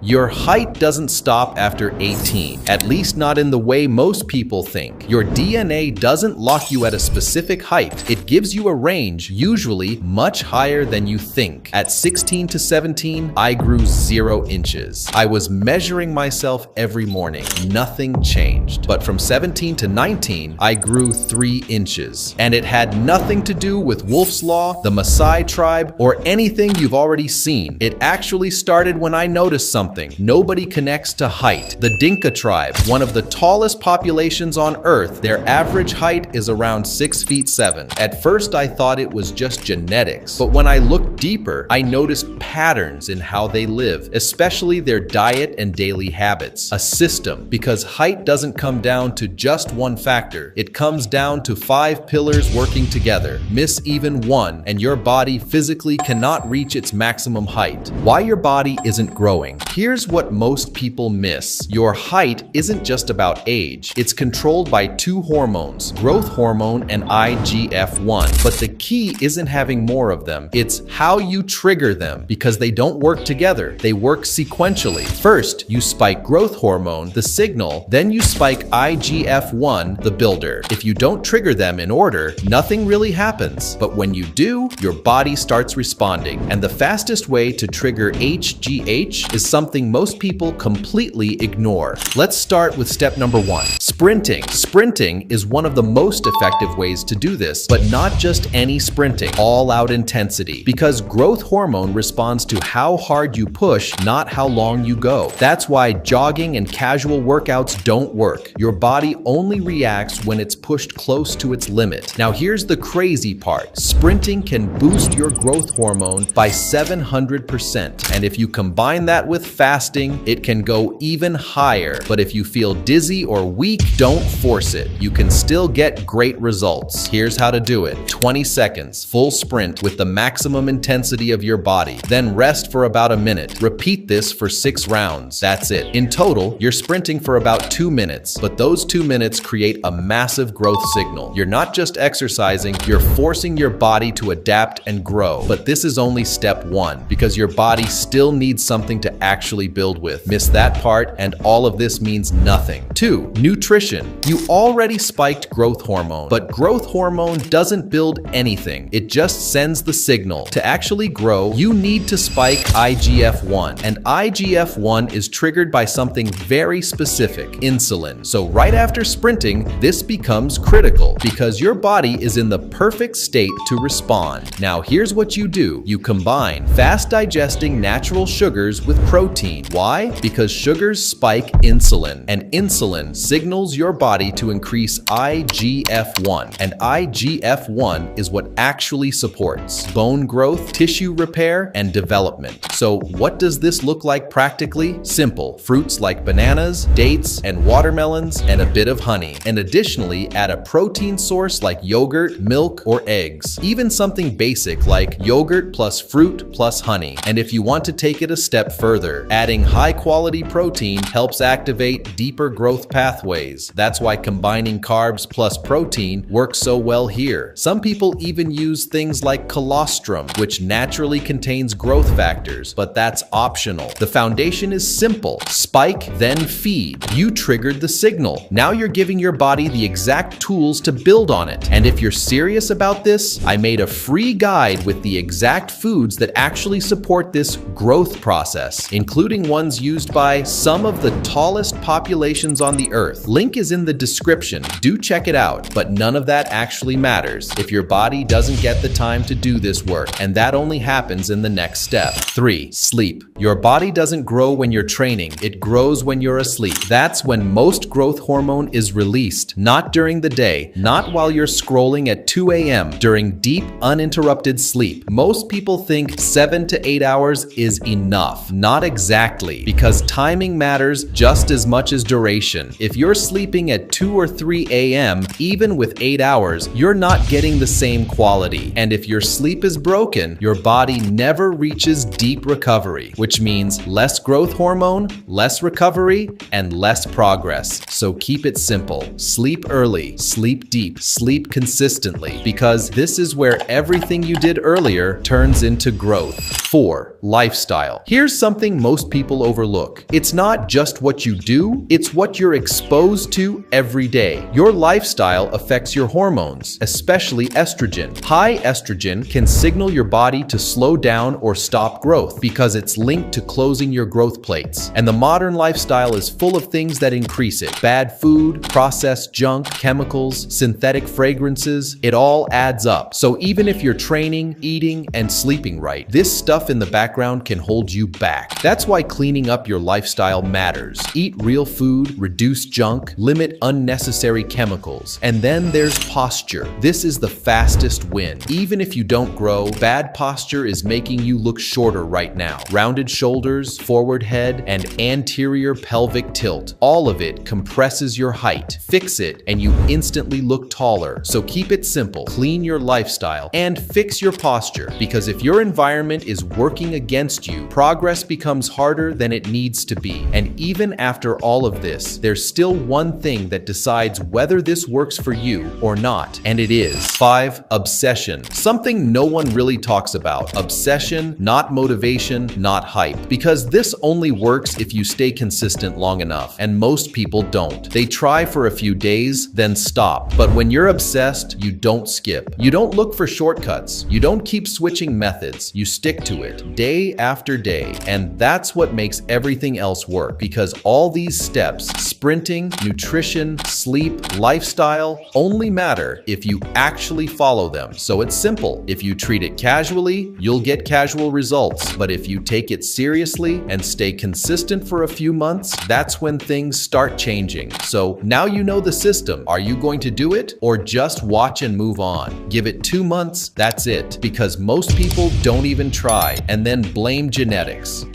Your height doesn't stop after 18, at least not in the way most people think. Your DNA doesn't lock you at a specific height. It gives you a range, usually much higher than you think. At 16 to 17, I grew 0 inches. I was measuring myself every morning. Nothing changed. But from 17 to 19, I grew 3 inches. And it had nothing to do with Wolf's Law, the Maasai tribe, or anything you've already seen. It actually started when I noticed something nobody connects to height. The Dinka tribe, one of the tallest populations on Earth, their average height is around 6 feet 7. At first, I thought it was just genetics, but when I looked deeper, I noticed patterns in how they live, especially their diet and daily habits. A system, because height doesn't come down to just one factor. It comes down to 5 pillars working together. Miss even one, and your body physically cannot reach its maximum height. Why your body isn't growing. Here's what most people miss. Your height isn't just about age. It's controlled by 2 hormones, growth hormone and IGF-1. But the key isn't having more of them. It's how you trigger them, because they don't work together. They work sequentially. First, you spike growth hormone, the signal, then you spike IGF-1, the builder. If you don't trigger them in order, nothing really happens. But when you do, your body starts responding. And the fastest way to trigger HGH is something most people completely ignore. Let's start with step number 1. Sprinting. Sprinting is one of the most effective ways to do this, but not just any sprinting, all-out intensity, because growth hormone responds to how hard you push, not how long you go. That's why jogging and casual workouts don't work. Your body only reacts when it's pushed close to its limit. Now here's the crazy part. Sprinting can boost your growth hormone by 700%. And if you combine that with fasting, it can go even higher. But if you feel dizzy or weak, don't force it. You can still get great results. Here's how to do it. 20 seconds, full sprint with the maximum intensity of your body. Then rest for about a minute. Repeat this for 6 rounds. That's it. In total, you're sprinting for about 2 minutes, but those 2 minutes create a massive growth signal. You're not just exercising, you're forcing your body to adapt and grow. But this is only step 1, because your body still needs something to actually build with. Miss that part, and all of this means nothing. 2. Nutrition. You already spiked growth hormone, but growth hormone doesn't build anything. It just sends the signal. To actually grow, you need to spike IGF-1, and IGF-1 is triggered by something very specific, insulin. So right after sprinting, this becomes critical, because your body is in the perfect state to respond. Now here's what you do. You combine fast digesting natural sugars with protein. Why? Because sugars spike insulin, and insulin signals your body to increase IGF-1, and IGF-1 is what actually supports bone growth, tissue repair, and development. So what does this look like practically? Simple. Fruits like bananas, dates, and watermelons, and a bit of honey. And additionally, add a protein source like yogurt, milk, or eggs. Even something basic like yogurt plus fruit plus honey. And if you want to take it a step further, adding high-quality protein helps activate deeper growth pathways. That's why combining carbs plus protein works so well here. Some people even use things like colostrum, which naturally contains growth factors, but that's optional. The foundation is simple. Spike, then feed. You triggered the signal. Now you're giving your body the exact tools to build on it. And if you're serious about this, I made a free guide with the exact foods that actually support this growth process, including ones used by some of the tallest populations on the earth. Link is in the description. Do check it out, but none of that actually matters if your body doesn't get the time to do this work, and that only happens in the next step. 3. Sleep. Your body doesn't grow when you're training. It grows when you're asleep. That's when most growth hormone is released, not during the day, not while you're scrolling at 2 a.m., during deep, uninterrupted sleep. Most people think 7 to 8 hours is enough. Not exactly, because timing matters just as much as duration. If you're sleeping at 2 or 3 a.m., even with 8 hours, you're not getting the same quality. And if your sleep is broken, your body never reaches deep recovery, which means less growth hormone, less recovery, and less progress. So keep it simple. Sleep early, sleep deep, sleep consistently, because this is where everything you did earlier turns into growth. 4. Lifestyle. Here's something most most people overlook. It's not just what you do, it's what you're exposed to every day. Your lifestyle affects your hormones, especially estrogen. High estrogen can signal your body to slow down or stop growth because it's linked to closing your growth plates. And the modern lifestyle is full of things that increase it. Bad food, processed junk, chemicals, synthetic fragrances, it all adds up. So even if you're training, eating, and sleeping right, this stuff in the background can hold you back. That's why cleaning up your lifestyle matters. Eat real food, reduce junk, limit unnecessary chemicals. And then there's posture. This is the fastest win. Even if you don't grow, bad posture is making you look shorter right now. Rounded shoulders, forward head, and anterior pelvic tilt. All of it compresses your height. Fix it and you instantly look taller. So keep it simple, clean your lifestyle, and fix your posture. Because if your environment is working against you, progress becomes harder than it needs to be. And even after all of this, there's still one thing that decides whether this works for you or not, and it is 5. Obsession. Something no one really talks about. Obsession, not motivation, not hype. Because this only works if you stay consistent long enough, and most people don't. They try for a few days, then stop. But when you're obsessed, you don't skip. You don't look for shortcuts. You don't keep switching methods. You stick to it, day after day. And that's what makes everything else work. Because all these steps, sprinting, nutrition, sleep, lifestyle, only matter if you actually follow them. So it's simple. If you treat it casually, you'll get casual results. But if you take it seriously and stay consistent for a few months, that's when things start changing. So now you know the system. Are you going to do it or just watch and move on? Give it 2 months, that's it. Because most people don't even try and then blame genetics.